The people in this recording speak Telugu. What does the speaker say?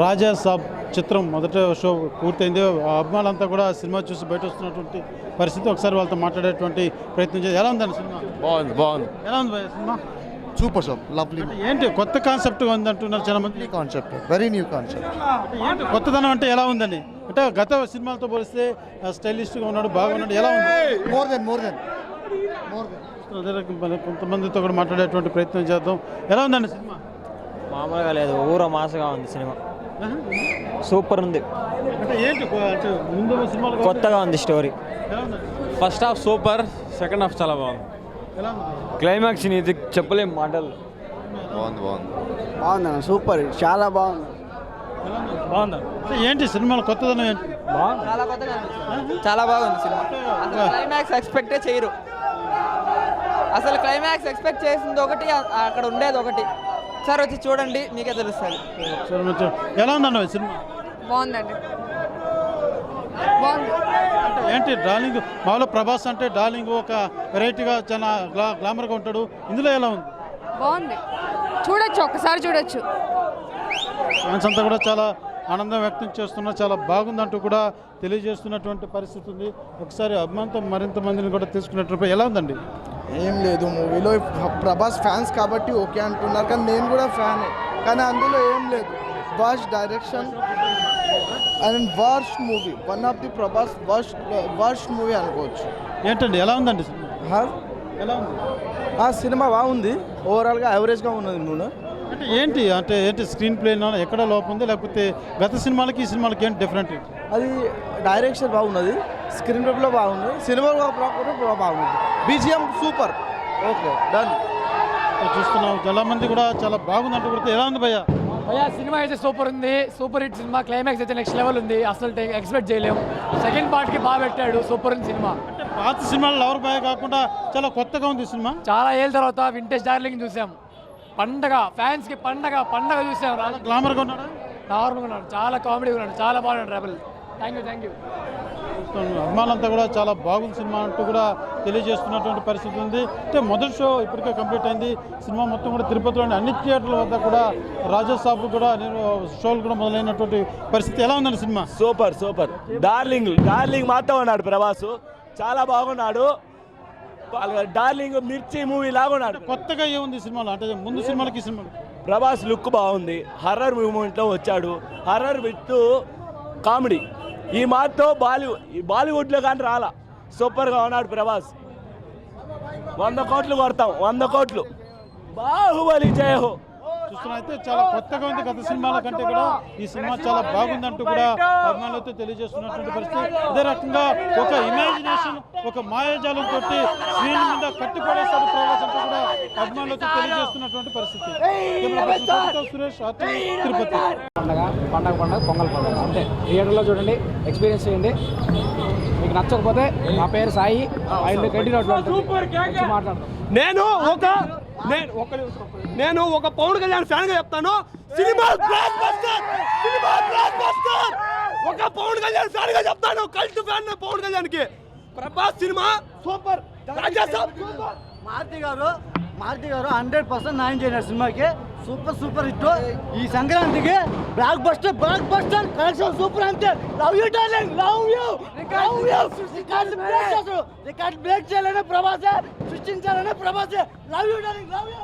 రాజా సాబ్ చిత్రం మొదట షో పూర్తయింది. అభిమానులంతా కూడా సినిమా చూసి బయట వస్తున్నటువంటి పరిస్థితి. ఒకసారి వాళ్ళతో మాట్లాడేటువంటి ప్రయత్నం చేయాలి. ఎలా ఉందండి సినిమా? బాగుంది. ఎలా ఉంది భయ్యా సినిమా? Super shop, lovely. ఏంటి కొత్త కాన్సెప్ట్గా ఉంది అంటున్నారు చాలా మంది. Concept, very new concept. ఏంటి కొత్తదనం అంటే ఎలా ఉందని? అంటే గత సినిమాలతో పోలిస్తే స్టైలిష్గా ఉన్నాడు, బాగా ఉన్నాడు, ఎలా ఉంది? మోర్ దెన్ కొంతమందితో కూడా మాట్లాడేటువంటి ప్రయత్నం చేద్దాం. ఎలా ఉందండి సినిమా? మామూలుగా లేదు, ఊర మాసగా ఉంది సినిమా. సూపర్ ఉంది. అంటే ఏంటి అంటే ముందు సినిమాలు కొత్తగా ఉంది స్టోరీ. ఎలా ఉంది? First half super, second half చాలా బాగుంది. ఎలా ఉంది? క్లైమాక్స్ ఇది చెప్పలేం మాటలు. బాగుందన్న, సూపర్, చాలా బాగుంది. బాగుందా? అంటే ఏంటి సినిమాలో కొత్తదనం ఏంటి? చాలా కొత్తగా అనిపిస్తుంది. చాలా బాగుంది సినిమా. అసలు క్లైమాక్స్ ఎక్స్పెక్టే చేయరు. అసలు క్లైమాక్స్ ఎక్స్పెక్ట్ చేసింది ఒకటి, అక్కడ ఉండేది ఒకటి. ఒకసారి వచ్చి చూడండి, మీకే తెలుస్తుంది. ఎలా ఉందండి సినిమా? బాగుందండి, బాగుంది. అంటే ఏంటి డార్లింగ్? మామూలు ప్రభాస్ అంటే డార్లింగ్ ఒక వెరైటీగా చాలా గ్లామర్గా ఉంటాడు. ఇందులో ఎలా ఉంది? బాగుంది, చూడొచ్చు, ఒక్కసారి చూడొచ్చు. ఫ్యాన్స్ అంతా కూడా చాలా ఆనందం వ్యక్తం చేస్తున్నారు. చాలా బాగుందంటూ కూడా తెలియజేస్తున్నటువంటి పరిస్థితి ఉంది. ఒకసారి అభిమానంతో మరింత మందిని కూడా తీసుకున్నట్టు ఎలా ఉందండి? ఏం లేదు, మూవీలో ప్రభాస్ ఫ్యాన్స్ కాబట్టి ఓకే అంటున్నారు, కానీ నేను కూడా ఫ్యానే. కానీ అందులో ఏం లేదు, worst direction and worst movie. One of the Prabhas worst movie అనుకోవచ్చు. ఏంటండి ఎలా ఉందండి సినిమా? ఎలా ఉంది? ఆ సినిమా బాగుంది, ఓవరాల్గా యావరేజ్గా ఉన్నది మూడు. అంటే ఏంటి స్క్రీన్ ప్లే ఎక్కడ లోపం ఉంది, లేకపోతే గత సినిమాలకి ఈ సినిమాలకి ఏంటి డిఫరెంట్? అది డైరెక్షన్ బాగున్నది, స్క్రీన్ ప్లేలో బాగుంది, సినిమా బాగుంది, బీజిఎం సూపర్. Okay, done. చూస్తున్నాం చాలా మంది కూడా చాలా బాగుందంటూ కూడా. ఎలా ఉంది భయ్యా? సినిమా అయితే సూపర్ ఉంది, సూపర్ హిట్ సినిమా. క్లైమాక్స్ అయితే నెక్స్ట్ లెవెల్ ఉంది, అసలు ఎక్స్పెక్ట్ చేయలేము. సెకండ్ పార్ట్కి బాగా పెట్టాడు, సూపర్ ఉంది సినిమా. అంటే పాత సినిమాలు లవర్ బాయ్ కాకుండా చాలా కొత్తగా ఉంది సినిమా. చాలా ఏళ్ళ తర్వాత వింటేజ్ డార్లింగ్ చూసాం. పండగ, ఫ్యాన్స్కి పండగ చూసాం. గ్లామర్గా ఉన్నాడా? నార్మల్గా ఉన్నాడు, చాలా కామెడీగా ఉన్నాడు, చాలా బాగున్నాడు. రెబల్. Thank you. అభిమానులంతా కూడా చాలా బాగుంది సినిమా అంటూ కూడా తెలియజేస్తున్నటువంటి పరిస్థితి ఉంది. అంటే మొదటి షో ఇప్పటికే కంప్లీట్ అయింది. సినిమా మొత్తం కూడా తిరుపతిలోని అన్ని థియేటర్ల వద్ద కూడా రాజా సాబ్ కూడా షోలు కూడా మొదలైనటువంటి పరిస్థితి. ఎలా ఉందండి సినిమా? సూపర్. డార్లింగ్ మాత్రం ఉన్నాడు ప్రభాస్, చాలా బాగున్నాడు. డార్లింగ్ మిర్చి మూవీ లాగా ఉన్నాడు. కొత్తగా ఏముంది సినిమాలో? అంటే ముందు సినిమాలకి సినిమాలు ప్రభాస్ లుక్ బాగుంది, హర్రర్ మూమెంట్లో వచ్చాడు, హర్రర్ విత్ కామెడీ. ఈ మాతో బాలీవుడ్లో కానీ రాలా, సూపర్గా ఉన్నాడు ప్రభాస్. 100 కోట్లు కొడతాం, 100 కోట్లు. బాహుబలి జయహో. చూస్తున్నైతే చాలా కొత్తగా ఉంది. గత సినిమాల కంటే కూడా ఈ సినిమా చాలా బాగుందంటూ కూడా అభిమానులతో తెలియజేస్తున్నటువంటి పరిస్థితి. అదే రకంగా ఒక ఇమాజినేషన్, ఒక మాయాజాలం తోటి స్క్రీన్ మీద కట్టిపడేశాడు ప్రభాస్ అంటూ కూడా అభిమానులతో తెలియజేస్తున్నటువంటి పరిస్థితి. సురేష్, తిరుపతి. పండగ పొంగల్ పండుగ అంతే. థియేటర్లో చూడండి, ఎక్స్పీరియన్స్ చేయండి. మీకు నచ్చకపోతే నా పేరు సాయి, మాట్లాడతాం. నేను ఒక పవన్ కళ్యాణ్ ఫ్యాన్ గా చెప్తాను, సినిమా బ్లాక్ బస్టర్. ఒక పవన్ కళ్యాణ్ ఫ్యాన్ గా చెప్తాను, కల్ట్ ఫ్యాన్ పవన్ కళ్యాణ్ కి. Prabhas cinema super, Raja Saab super. Maruthi garu 100% న్యాయం చేయారు సినిమాకి. Super hit. ఈ సంక్రాంతికి బ్లాక్ బస్టర్ కలెక్షన్ సూపర్. అంతే. Love you darling, love you. Record break చేయాలనే ప్రభాసే, సృష్టించాలనే ప్రభాసే. Love you darling, love you.